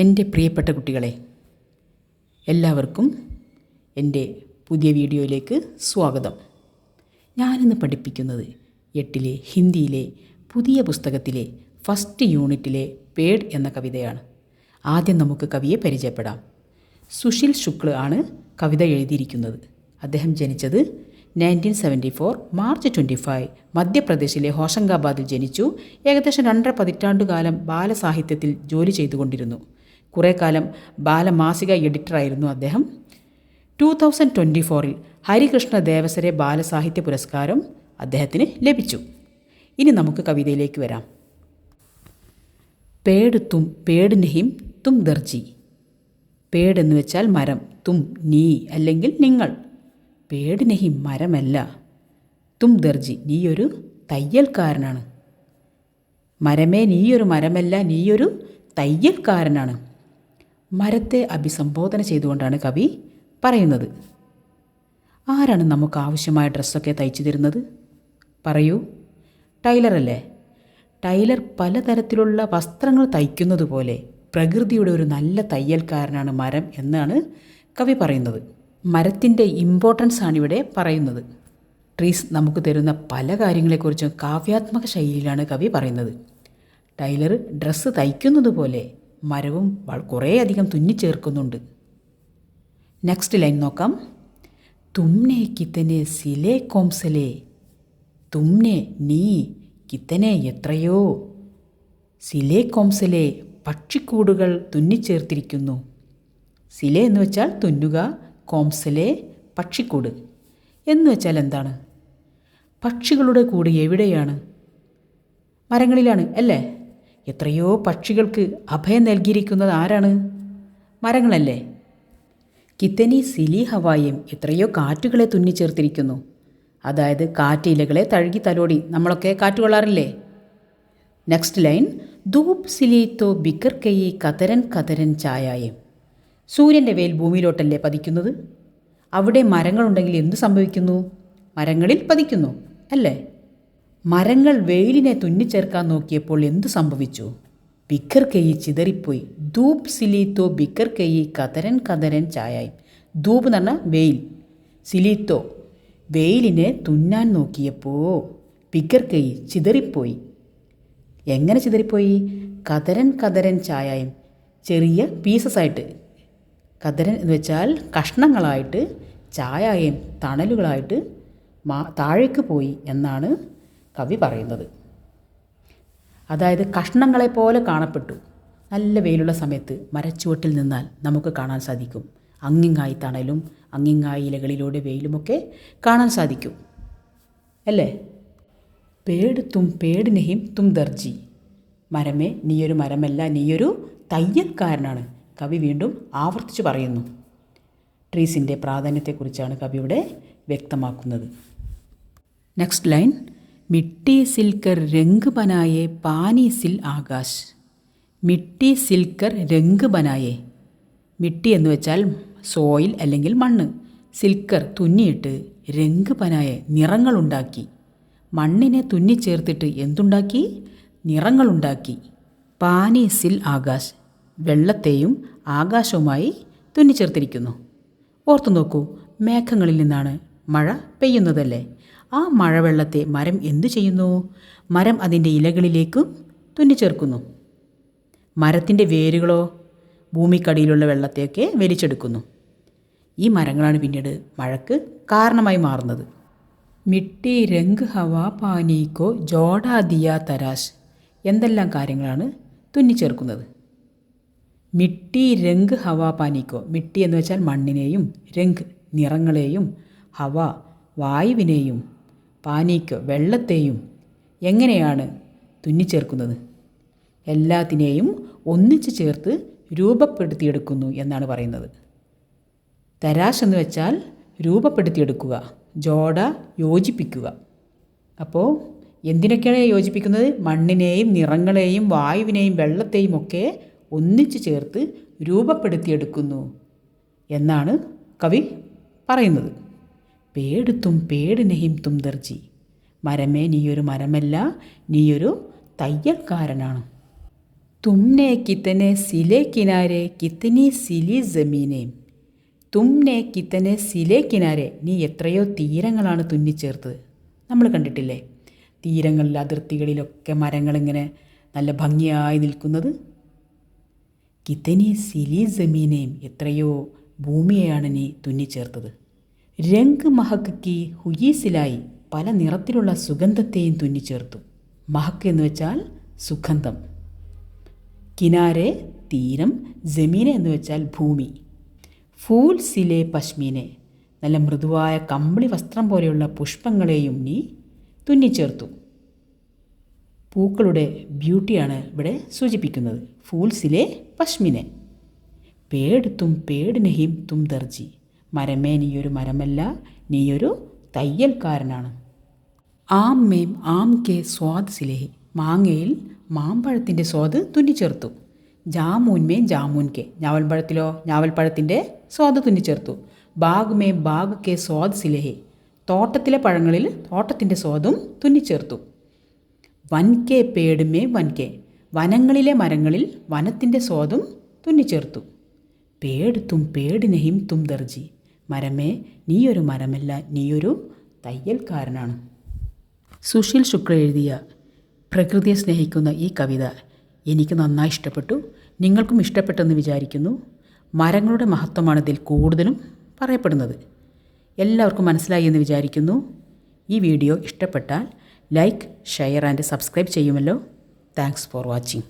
എൻ്റെ പ്രിയപ്പെട്ട കുട്ടികളെ, എല്ലാവർക്കും എൻ്റെ പുതിയ വീഡിയോയിലേക്ക് സ്വാഗതം. ഞാനിന്ന് പഠിപ്പിക്കുന്നത് 8ലെ ഹിന്ദിയിലെ പുതിയ പുസ്തകത്തിലെ ഫസ്റ്റ് യൂണിറ്റിലെ പേഡ് എന്ന കവിതയാണ്. ആദ്യം നമുക്ക് കവിയെ പരിചയപ്പെടാം. സുശീൽ ശുക്ല ആണ് കവിത എഴുതിയിരിക്കുന്നത്. അദ്ദേഹം ജനിച്ചത് 1974 മാർച്ച് 25 മധ്യപ്രദേശിലെ ഹോഷങ്കാബാദിൽ ജനിച്ചു. ഏകദേശം 2.5 പതിറ്റാണ്ടുകാലം ബാലസാഹിത്യത്തിൽ ജോലി ചെയ്തുകൊണ്ടിരുന്നു. കുറേ കാലം ബാലമാസിക എഡിറ്ററായിരുന്നു അദ്ദേഹം. 2024 ഹരികൃഷ്ണ ദേവസരെ ബാലസാഹിത്യ പുരസ്കാരം അദ്ദേഹത്തിന് ലഭിച്ചു. ഇനി നമുക്ക് കവിതയിലേക്ക് വരാം. പേഡ് തും പേഡ് നഹിം തും ദർജി. പേഡ് എന്ന് വെച്ചാൽ മരം, തും നീ അല്ലെങ്കിൽ നിങ്ങൾ. പേഡ് നഹിം മരമല്ല, തും ദർജി നീയൊരു തയ്യൽക്കാരനാണ്. മരമേ നീയൊരു മരമല്ല, നീയൊരു തയ്യൽക്കാരനാണ്. മരത്തെ അഭിസംബോധന ചെയ്തുകൊണ്ടാണ് കവി പറയുന്നത്. ആരാണ് നമുക്ക് ആവശ്യമായ ഡ്രസ്സൊക്കെ തയ്ച്ചു തരുന്നത്? പറയൂ, ടൈലറല്ലേ? ടൈലർ പലതരത്തിലുള്ള വസ്ത്രങ്ങൾ തയ്ക്കുന്നത് പോലെ പ്രകൃതിയുടെ ഒരു നല്ല തയ്യൽക്കാരനാണ് മരം എന്നാണ് കവി പറയുന്നത്. മരത്തിൻ്റെ ഇമ്പോർട്ടൻസ് ആണ് ഇവിടെ പറയുന്നത്. ട്രീസ് നമുക്ക് തരുന്ന പല കാര്യങ്ങളെക്കുറിച്ചും കാവ്യാത്മക ശൈലിയിലാണ് കവി പറയുന്നത്. ടൈലർ ഡ്രസ്സ് തയ്ക്കുന്നത് പോലെ മരവും കുറേയധികം തുന്നിച്ചേർക്കുന്നുണ്ട്. നെക്സ്റ്റ് ലൈൻ നോക്കാം. തുമ്നെ കിത്തനെ സിലേ കോംസലേ. തുമ്നെ നീ, കിത്തനെ എത്രയോ, സിലേ കോംസലേ പക്ഷിക്കൂടുകൾ തുന്നിച്ചേർത്തിരിക്കുന്നു. സിലേ എന്ന് വെച്ചാൽ തുന്നുക, കോംസലേ പക്ഷിക്കൂട് എന്ന് വെച്ചാൽ എന്താണ്? പക്ഷികളുടെ കൂട് എവിടെയാണ്? മരങ്ങളിലാണ് അല്ലേ? എത്രയോ പക്ഷികൾക്ക് അഭയം നൽകിയിരിക്കുന്നത് ആരാണ്? മരങ്ങളല്ലേ? കിത്തനി സിലി ഹവായും, എത്രയോ കാറ്റുകളെ തുന്നിച്ചേർത്തിരിക്കുന്നു. അതായത് കാറ്റ് ഇലകളെ തഴുകി തലോടി നമ്മളൊക്കെ കാറ്റ് കൊള്ളാറില്ലേ? Next line. ധൂപ് സിലിത്തോ ബിക്കർ കെയ്യി കതരൻ കതരൻ ചായായും. സൂര്യൻ്റെ വെയിൽ ഭൂമിയിലോട്ടല്ലേ പതിക്കുന്നത്? അവിടെ മരങ്ങളുണ്ടെങ്കിൽ എന്തു സംഭവിക്കുന്നു? മരങ്ങളിൽ പതിക്കുന്നു അല്ലേ? മരങ്ങൾ വെയിലിനെ തുന്നിച്ചേർക്കാൻ നോക്കിയപ്പോൾ എന്തു സംഭവിച്ചു? ബിക്കർ കെയ്യി ചിതറിപ്പോയി. ധൂപ് സിലീത്തോ ബിക്കർ കെയ്യി കതരൻ കതരൻ ചായായും. ധൂപ് എന്ന് പറഞ്ഞാൽ വെയിൽ, സിലീത്തോ വെയിലിനെ തുന്നാൻ നോക്കിയപ്പോൾ ബിക്കർ കെയ്യി ചിതറിപ്പോയി. എങ്ങനെ ചിതറിപ്പോയി? കതരൻ കതരൻ ചായായും, ചെറിയ പീസസായിട്ട്. കതരൻ എന്ന് വെച്ചാൽ കഷ്ണങ്ങളായിട്ട്, ചായായും തണലുകളായിട്ട് താഴേക്ക് പോയി എന്നാണ് കവി പറയുന്നത്. അതായത് കഷ്ണങ്ങളെപ്പോലെ കാണപ്പെട്ടു. നല്ല വെയിലുള്ള സമയത്ത് മരച്ചുവട്ടിൽ നിന്നാൽ നമുക്ക് കാണാൻ സാധിക്കും. അങ്ങിങ്ങായി തണലും അങ്ങിങ്ങായി ഇലകളിലൂടെ വെയിലുമൊക്കെ കാണാൻ സാധിക്കും അല്ലേ? പേഡ് തും പേഡ് നഹിം തും ദർജി. മരമേ നീയൊരു മരമല്ല, നീയൊരു തയ്യൽക്കാരനാണ്. കവി വീണ്ടും ആവർത്തിച്ച് പറയുന്നു. ട്രീസിൻ്റെ പ്രാധാന്യത്തെക്കുറിച്ചാണ് കവി ഇവിടെ വ്യക്തമാക്കുന്നത്. Next line. മിട്ടി സിൽക്കർ രംഗ് ബനായേ പാനി സിൽ ആകാശ്. മിട്ടി സിൽക്കർ രംഗ് ബനായേ. മിട്ടി എന്ന് വെച്ചാൽ സോയിൽ അല്ലെങ്കിൽ മണ്ണ്. സിൽക്കർ തുന്നിയിട്ട്, രംഗ് ബനായേ നിറങ്ങളുണ്ടാക്കി. മണ്ണിനെ തുന്നിച്ചേർത്തിട്ട് എന്തുണ്ടാക്കി? നിറങ്ങളുണ്ടാക്കി. പാനി സിൽ ആകാശ് വെള്ളത്തെയും ആകാശവുമായി തുന്നിച്ചേർത്തിരിക്കുന്നു. ഓർത്തു നോക്കൂ, മേഘങ്ങളിൽ നിന്നാണ് മഴ പെയ്യുന്നതല്ലേ? ആ മഴവെള്ളത്തെ മരം എന്തു ചെയ്യുന്നു? മരം അതിൻ്റെ ഇലകളിലേക്കും തുന്നിച്ചേർക്കുന്നു. മരത്തിൻ്റെ വേരുകളോ ഭൂമിക്കടിയിലുള്ള വെള്ളത്തെയൊക്കെ വലിച്ചെടുക്കുന്നു. ഈ മരങ്ങളാണ് പിന്നീട് മഴയ്ക്ക് കാരണമായി മാറുന്നത്. മിട്ടി രംഗ് ഹവാ പാനീക്കോ ജോഡാ ദിയാ തരാശ്. എന്തെല്ലാം കാര്യങ്ങളാണ് തുന്നിച്ചേർക്കുന്നത്? മിട്ടി രംഗ് ഹവാ പാനിക്കോ. മിട്ടി എന്ന് വെച്ചാൽ മണ്ണിനെയും, രംഗ് നിറങ്ങളെയും, ഹവ വായുവിനെയും, പാനിക്കോ വെള്ളത്തെയും എങ്ങനെയാണ് തുന്നിച്ചേർക്കുന്നത്? എല്ലാത്തിനെയും ഒന്നിച്ചു ചേർത്ത് രൂപപ്പെടുത്തിയെടുക്കുന്നു എന്നാണ് പറയുന്നത്. തരാശ് എന്ന് വെച്ചാൽ രൂപപ്പെടുത്തിയെടുക്കുക, ജോഡ യോജിപ്പിക്കുക. അപ്പോൾ എന്തിനൊക്കെയാണ് യോജിപ്പിക്കുന്നത്? മണ്ണിനെയും നിറങ്ങളെയും വായുവിനെയും വെള്ളത്തെയും ഒക്കെ ഒന്നിച്ചു ചേർത്ത് രൂപപ്പെടുത്തിയെടുക്കുന്നു എന്നാണ് കവി പറയുന്നത്. പേഡ് തും പേഡ് നഹിം തും ദർജി. മരമേ നീയൊരു മരമല്ല, നീയൊരു തയ്യൽക്കാരനാണ്. തുമ്നെ കിത്തനെ സിലെ കിനാരെ കിത്തനി സിലി ജമീനെ. തുമ്നെ കിത്തനെ സിലെ കിനാരെ, നീ എത്രയോ തീരങ്ങളാണ് തുന്നിച്ചേർത്തത്. നമ്മൾ കണ്ടിട്ടില്ലേ തീരങ്ങളിൽ അതിർത്തികളിലൊക്കെ മരങ്ങളിങ്ങനെ നല്ല ഭംഗിയായി നിൽക്കുന്നത്. കിത്തനി സിലി ജമീനേം, എത്രയോ ഭൂമിയെയാണ് നീ തുന്നിച്ചേർത്തത്. രംഗ് മഹക്ക് കി ഹുയി സിലായി, പല നിറത്തിലുള്ള സുഗന്ധത്തെയും തുന്നിച്ചേർത്തു. മഹക്ക് എന്ന് വെച്ചാൽ സുഗന്ധം. കിനാരെ തീരം, ജമീന എന്ന് വെച്ചാൽ ഭൂമി. ഫൂൽ സിലെ പശ്മീനെ, നല്ല മൃദുവായ കമ്പിളി വസ്ത്രം പോലെയുള്ള പുഷ്പങ്ങളെയും നീ തുന്നിച്ചേർത്തു. പൂക്കളുടെ ബ്യൂട്ടിയാണ് ഇവിടെ സൂചിപ്പിക്കുന്നത്. ഫൂൽസിലെ പശ്മിനെ. പേട് തും പേട് നഹീം തും ദർജി, മരമേ നീയൊരു മരമല്ല, നീയൊരു തയ്യൽക്കാരനാണ്. ആം മേം ആം കെ സ്വാദ് സിലേഹി, മാങ്ങയിൽ മാമ്പഴത്തിൻ്റെ സ്വാദ് തുന്നിച്ചേർത്തു. ജാമൂൻ മേ ജാമൂൻ കെ, ഞാവൽപ്പഴത്തിലോ ഞാവൽപ്പഴത്തിൻ്റെ സ്വാദ് തുന്നിച്ചേർത്തു. ബാഗ് മേ ബാഗ് കെ സ്വാദ് സിലേഹി, തോട്ടത്തിലെ പഴങ്ങളിൽ തോട്ടത്തിൻ്റെ സ്വാദും തുന്നിച്ചേർത്തു. വൻ കെ പേട് മേ വൻ കെ, വനങ്ങളിലെ മരങ്ങളിൽ വനത്തിൻ്റെ സ്വാദും തുന്നിച്ചേർത്തു. പേട് തും പേട് നഹിം തും ദർജി, മരമേ നീയൊരു മരമല്ല, നീയൊരു തയ്യൽക്കാരനാണ്. സുശീൽ ശുക്ല എഴുതിയ പ്രകൃതിയെ സ്നേഹിക്കുന്ന ഈ കവിത എനിക്ക് നന്നായി ഇഷ്ടപ്പെട്ടു. നിങ്ങൾക്കും ഇഷ്ടപ്പെട്ടെന്ന് വിചാരിക്കുന്നു. മരങ്ങളുടെ മഹത്വമാണ് ഇതിൽ കൂടുതലും പറയപ്പെടുന്നത്. എല്ലാവർക്കും മനസ്സിലായി എന്ന് വിചാരിക്കുന്നു. ഈ വീഡിയോ ഇഷ്ടപ്പെട്ടാൽ ലൈക്ക്, ഷെയർ ആൻഡ് സബ്സ്ക്രൈബ് ചെയ്യുമല്ലോ. Thanks for watching.